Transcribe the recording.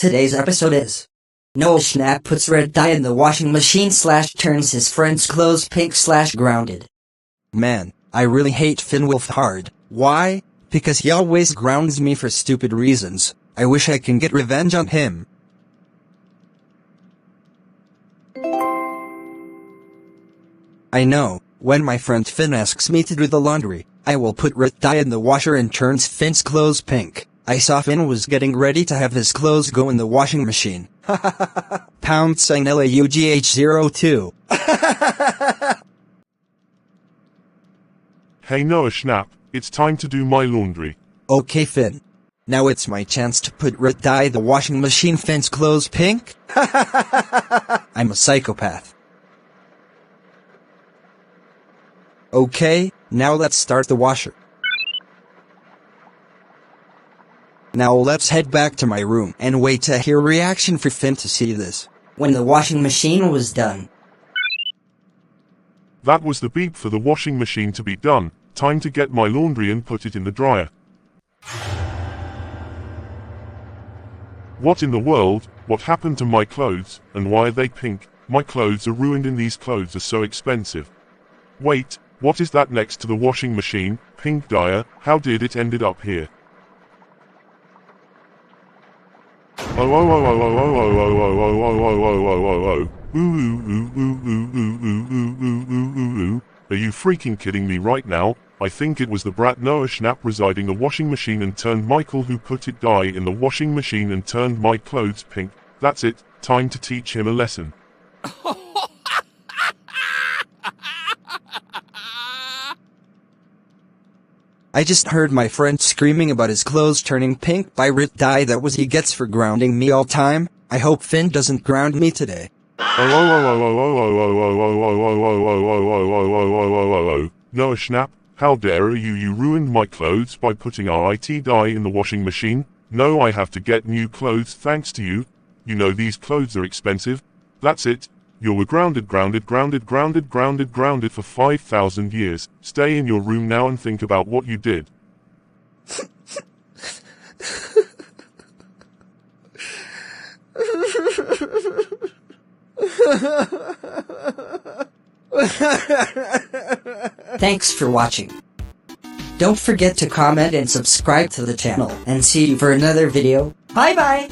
Today's episode is Noah Schnapp puts red dye in the washing machine / turns his friend's clothes pink / grounded. Man, I really hate Finwolf hard. Why? Because he always grounds me for stupid reasons. I wish I can get revenge on him. I know, when my friend Finn asks me to do the laundry, I will put Rit Dye in the washer and turns Finn's clothes pink. I saw Finn was getting ready to have his clothes go in the washing machine. Pound sign LAUGH02. Hey Noah Schnapp, it's time to do my laundry. Okay Finn. Now it's my chance to put Rit Dye the washing machine Finn's clothes pink? I'm a psychopath. Okay, now let's start the washer. Now let's head back to my room and wait to hear reaction for Finn to see this. When the washing machine was done. That was the beep for the washing machine to be done. Time to get my laundry and put it in the dryer. What in the world? What happened to my clothes, and why are they pink? My clothes are ruined and these clothes are so expensive. Wait, what is that next to the washing machine? Pink dye? How did it ended up here? Are you freaking kidding me right now? I think it was the brat Noah Schnapp residing the washing machine and turned Michael who put it dye in the washing machine and turned my clothes pink. That's it, time to teach him a lesson. I just heard my friend screaming about his clothes turning pink by Rit Dye. That was he gets for grounding me all time. I hope Finn doesn't ground me today. Noah Schnapp, how dare you? You ruined my clothes by putting RIT dye in the washing machine. No, I have to get new clothes thanks to you. You know these clothes are expensive. That's it. You're grounded for 5,000 years. Stay in your room now and think about what you did. Thanks for watching. Don't forget to comment and subscribe to the channel, and see you for another video. Bye bye!